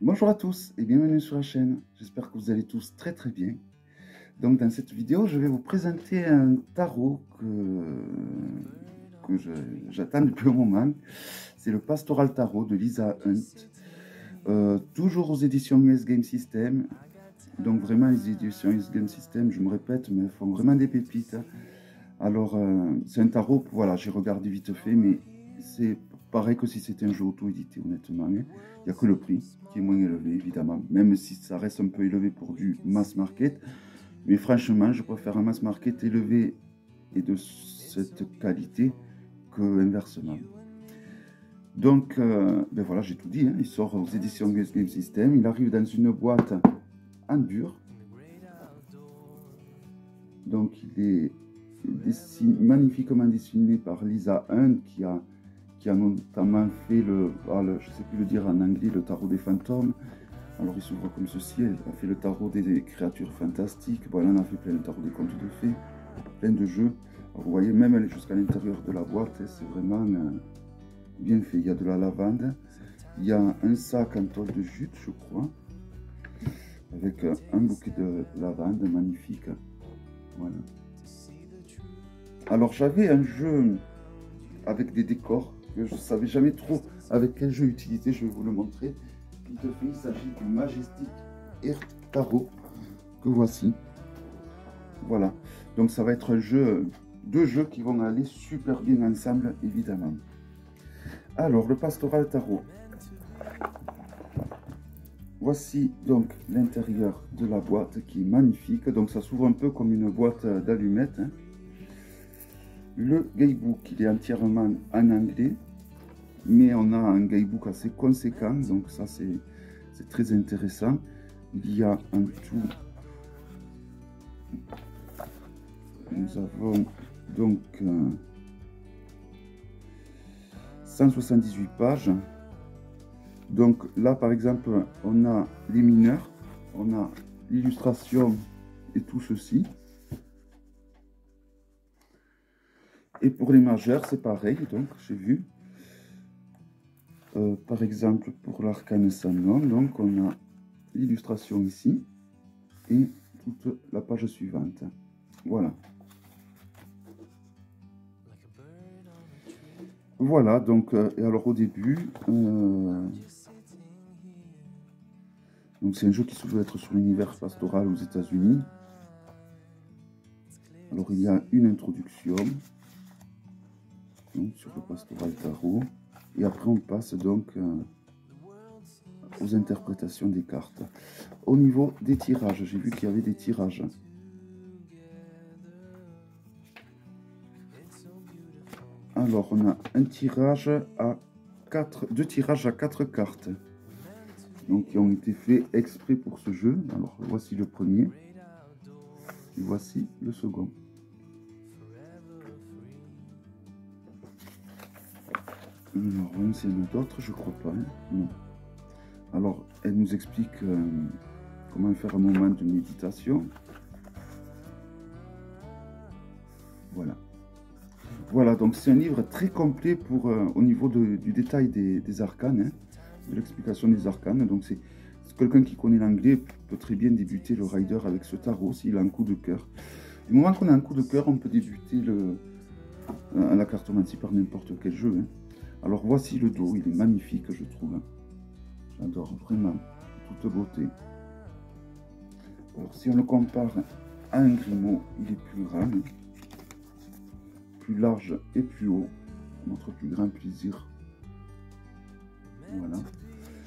Bonjour à tous et bienvenue sur la chaîne, j'espère que vous allez tous très bien. Donc dans cette vidéo, je vais vous présenter un tarot que j'attends depuis un moment. C'est le Pastoral Tarot de Lisa Hunt, toujours aux éditions US Game System. Donc vraiment les éditions US Game System, je me répète, mais elles font vraiment des pépites. Alors c'est un tarot, voilà, j'ai regardé vite fait, mais c'est pareil que si c'était un jeu auto-édité, honnêtement. Il n'y a que le prix qui est moins élevé, évidemment, même si ça reste un peu élevé pour du mass market. Mais franchement, je préfère un mass market élevé et de cette qualité que inversement. Donc, ben voilà, j'ai tout dit. Hein. Il sort aux éditions Game System. Il arrive dans une boîte en dur. Donc, il est magnifiquement dessiné par Lisa Hunt qui a notamment fait je ne sais plus le dire en anglais, le tarot des fantômes. Alors il s'ouvre comme ceci, elle a fait le tarot des créatures fantastiques, bon, elle en a fait plein, le tarot des contes de fées, plein de jeux. Alors, vous voyez, même elle est jusqu'à l'intérieur de la boîte, c'est vraiment bien fait. Il y a de la lavande, il y a un sac en toile de jute, je crois, avec un bouquet de lavande magnifique. Voilà. Alors j'avais un jeu avec des décors que je ne savais jamais trop avec quel jeu utiliser, je vais vous le montrer. Il s'agit du Majestic Earth Tarot que voici. Voilà, donc ça va être un jeu, deux jeux qui vont aller super bien ensemble évidemment. Alors le Pastoral Tarot. Voici donc l'intérieur de la boîte qui est magnifique. Donc ça s'ouvre un peu comme une boîte d'allumettes. Hein. Le guidebook, il est entièrement en anglais, mais on a un guidebook assez conséquent, donc ça c'est très intéressant. Il y a en tout, nous avons donc 178 pages. Donc là par exemple on a les mineurs, on a l'illustration et tout ceci. Et pour les majeurs, c'est pareil, donc j'ai vu. Par exemple, pour l'arcane sans nom, donc on a l'illustration ici et toute la page suivante. Voilà. Voilà, donc, et alors au début, donc c'est un jeu qui se veut être sur l'univers pastoral aux États-Unis. Alors il y a une introduction. Donc, sur le Pastoral Tarot, et après on passe donc aux interprétations des cartes. Au niveau des tirages, j'ai vu qu'il y avait des tirages. Alors on a un tirage à 4, deux tirages à 4 cartes, donc qui ont été faits exprès pour ce jeu. Alors voici le premier, et voici le second. Alors, c'est une d'autres, je crois pas. Hein. Non. Alors, elle nous explique comment faire un moment de méditation. Voilà. Voilà, donc c'est un livre très complet pour, au niveau du détail des arcanes, hein, de l'explication des arcanes. Donc, c'est quelqu'un qui connaît l'anglais peut très bien débuter le rider avec ce tarot s'il a un coup de cœur. Du moment qu'on a un coup de cœur, on peut débuter la cartomancie par n'importe quel jeu. Hein. Alors voici le dos, il est magnifique je trouve. J'adore vraiment, toute beauté. Alors si on le compare à un Grimaud, il est plus grand, plus large et plus haut. Notre plus grand plaisir. Voilà.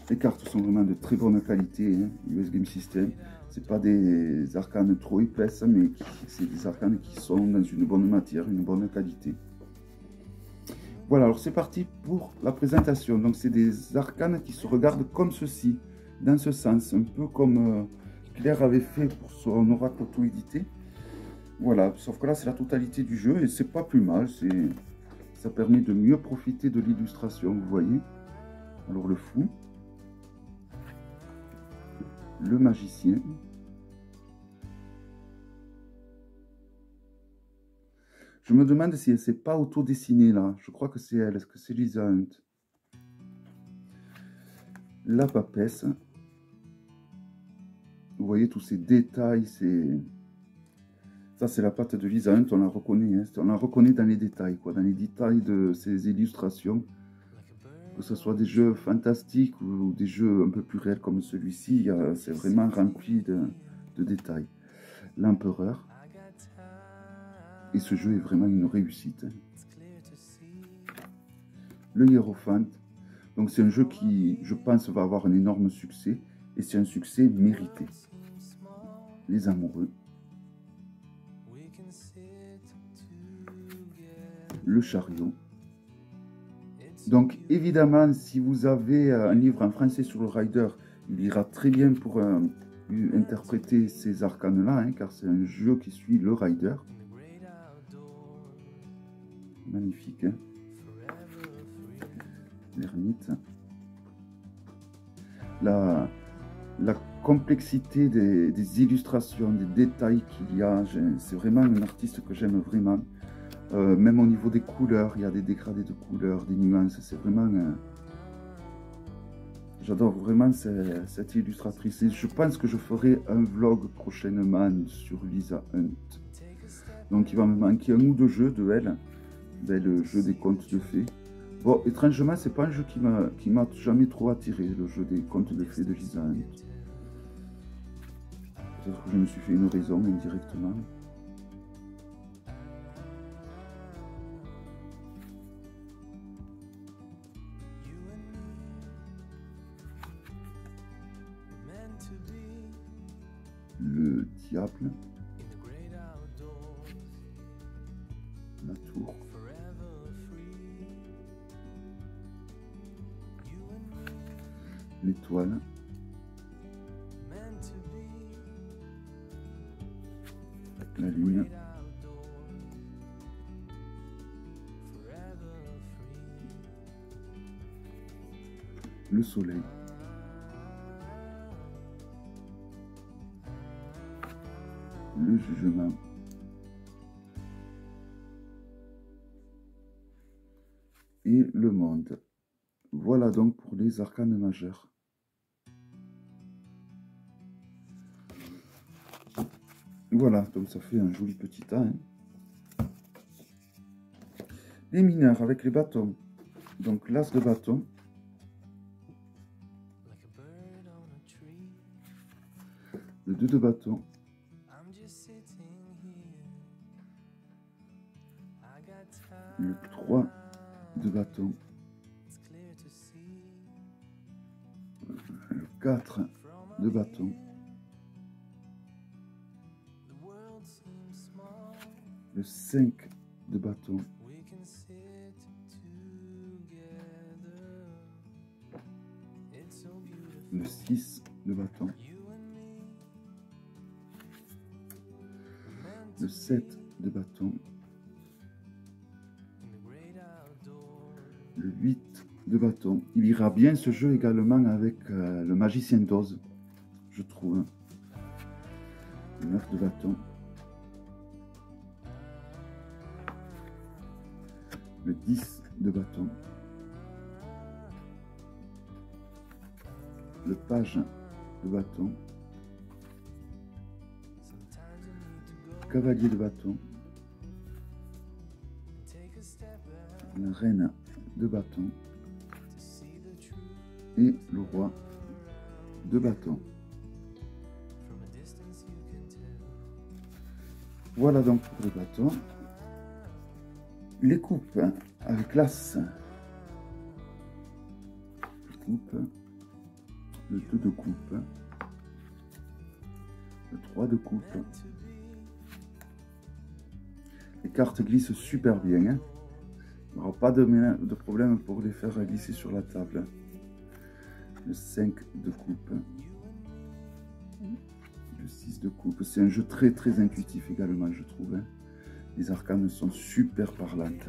Les cartes sont vraiment de très bonne qualité, hein, US Game System. C'est pas des arcanes trop épaisses, mais c'est des arcanes qui sont dans une bonne matière, une bonne qualité. Voilà, alors c'est parti pour la présentation. Donc c'est des arcanes qui se regardent comme ceci, dans ce sens, un peu comme Claire avait fait pour son oracle auto-édité. Voilà, sauf que là c'est la totalité du jeu et c'est pas plus mal, ça permet de mieux profiter de l'illustration, vous voyez. Alors le fou, le magicien, je me demande si elle s'est pas auto-dessinée là. Je crois que c'est elle. Est-ce que c'est Lisa Hunt? La papesse. Vous voyez tous ces détails, ça c'est la patte de Lisa Hunt, on la reconnaît, hein, on la reconnaît dans les détails, quoi, dans les détails de ces illustrations. Que ce soit des jeux fantastiques ou des jeux un peu plus réels comme celui-ci, c'est vraiment rempli de détails. L'Empereur. Et ce jeu est vraiment une réussite. Le Hiérophant. Donc c'est un jeu qui, je pense, va avoir un énorme succès. Et c'est un succès mérité. Les Amoureux. Le Chariot. Donc évidemment, si vous avez un livre en français sur le Rider, il ira très bien pour interpréter ces arcanes-là, hein, car c'est un jeu qui suit le Rider. Magnifique, hein. L'ermite. La complexité des illustrations, des détails qu'il y a, c'est vraiment un artiste que j'aime vraiment. Même au niveau des couleurs, il y a des dégradés de couleurs, des nuances, c'est vraiment... J'adore vraiment cette illustratrice. Et je pense que je ferai un vlog prochainement sur Lisa Hunt. Donc il va me manquer un ou deux jeux de elle. Ben, le jeu des contes de fées. Bon, étrangement, c'est pas un jeu qui m'a jamais trop attiré, le jeu des contes de fées de Lisa Hunt. Peut-être que je me suis fait une raison indirectement. Le diable. La tour. L'étoile. La lune. Le soleil. Le jugement. Et le monde. Voilà donc pour les arcanes majeurs. Voilà, donc ça fait un joli petit tas. Hein. Les mineurs avec les bâtons. Donc l'as de bâton. Le 2 de bâton. Le 3 de bâton. Le 4 de bâton. Le 5 de bâton. Le 6 de bâton. Le 7 de bâton. Le 8 de bâton. Il ira bien ce jeu également avec le Magicien d'Oz, je trouve. Le 9 de bâton. Le 10 de bâton. Le page de bâton. Cavalier de bâton. La reine de bâton. Et le roi de bâton. Voilà donc pour les bâtons. Les coupes avec l'as. Coupe. Le 2 de coupe. Le 3 de coupe. Les cartes glissent super bien. Hein. Il n'y aura pas de problème pour les faire glisser sur la table. Le 5 de coupe. Le 6 de coupe. C'est un jeu très très intuitif également, je trouve. Hein. Les arcanes sont super parlantes.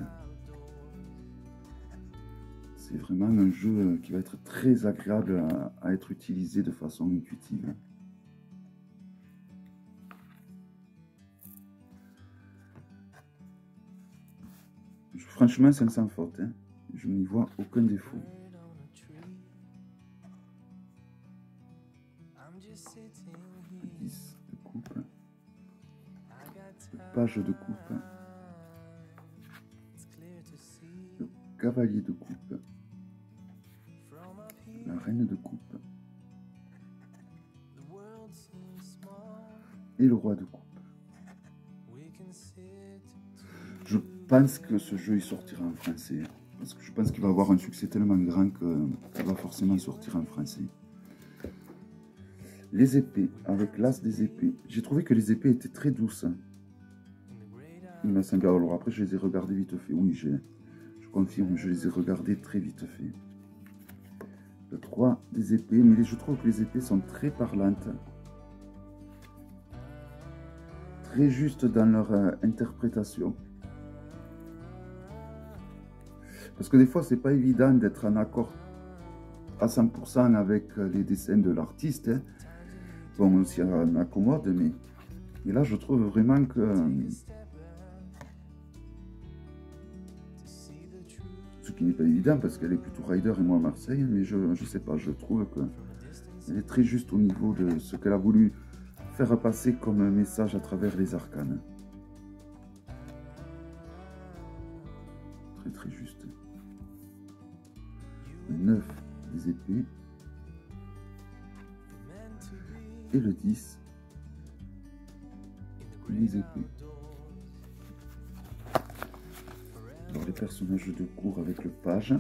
C'est vraiment un jeu qui va être très agréable à être utilisé de façon intuitive. Franchement, c'est sans faute. Hein. Je n'y vois aucun défaut. page de coupe, le cavalier de coupe, la reine de coupe et le roi de coupe. Je pense que ce jeu il sortira en français, parce que je pense qu'il va avoir un succès tellement grand qu'il va forcément sortir en français. Les épées, avec l'as des épées. J'ai trouvé que les épées étaient très douces. Il m'a semblé. Alors après, je les ai regardées vite fait. Oui, je confirme, je les ai regardées très vite fait. Le 3 des épées, mais je trouve que les épées sont très parlantes. Très justes dans leur interprétation. Parce que des fois, c'est pas évident d'être en accord à 100% avec les dessins de l'artiste. Hein. Bon, on s'y accommode, mais là, je trouve vraiment que... ce qui n'est pas évident, parce qu'elle est plutôt rider et moi Marseille, mais je sais pas, je trouve qu'elle est très juste au niveau de ce qu'elle a voulu faire passer comme un message à travers les arcanes. Très très juste. Le 9 des épées. Et le 10 des épées. Alors les personnages de cour avec le page.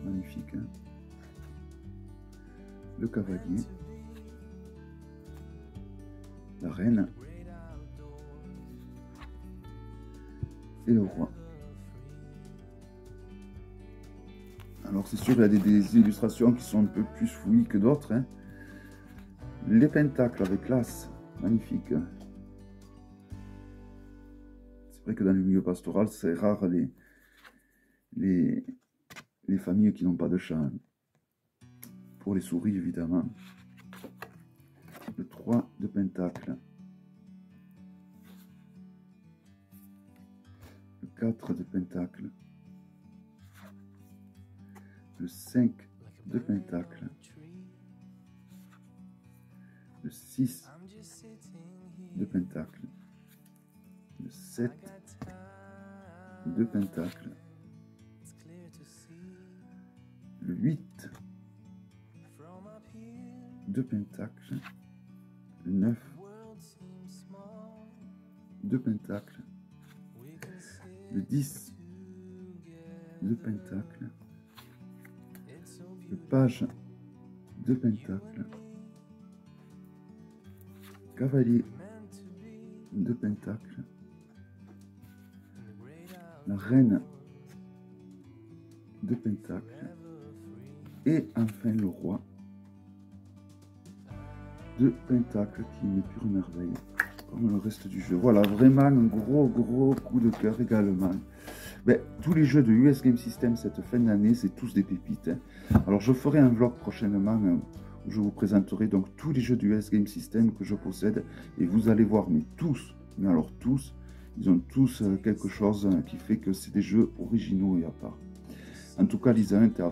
Magnifique. Hein, le cavalier. La reine. Et le roi. Alors c'est sûr, il y a des illustrations qui sont un peu plus fouilles que d'autres. Hein. Les pentacles avec l'as, magnifique. C'est vrai que dans le milieu pastoral, c'est rare les familles qui n'ont pas de chat. Pour les souris, évidemment. Le 3 de pentacles. Le 4 de pentacles. Le 5 de pentacles. Le 6 de pentacles, le 7 de pentacles, le 8 de pentacles, le 9 de pentacles, le 10 de pentacles, le page de pentacles, cavalier de pentacles, la reine de pentacles et enfin le roi de pentacles qui est une pure merveille comme le reste du jeu. Voilà, vraiment un gros coup de cœur également. Ben, tous les jeux de US Game System cette fin d'année, c'est tous des pépites. Hein. Alors je ferai un vlog prochainement où je vous présenterai donc tous les jeux du US Game System que je possède et vous allez voir, mais alors tous, ils ont tous quelque chose qui fait que c'est des jeux originaux et à part. En tout cas, Lisa Hunt a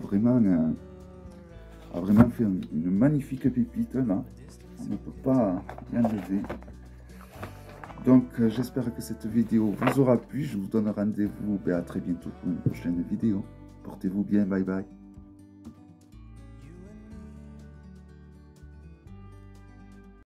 vraiment fait une magnifique pépite là. On ne peut pas l'enlever. Donc j'espère que cette vidéo vous aura plu. Je vous donne rendez-vous à très bientôt pour une prochaine vidéo. Portez-vous bien, bye bye.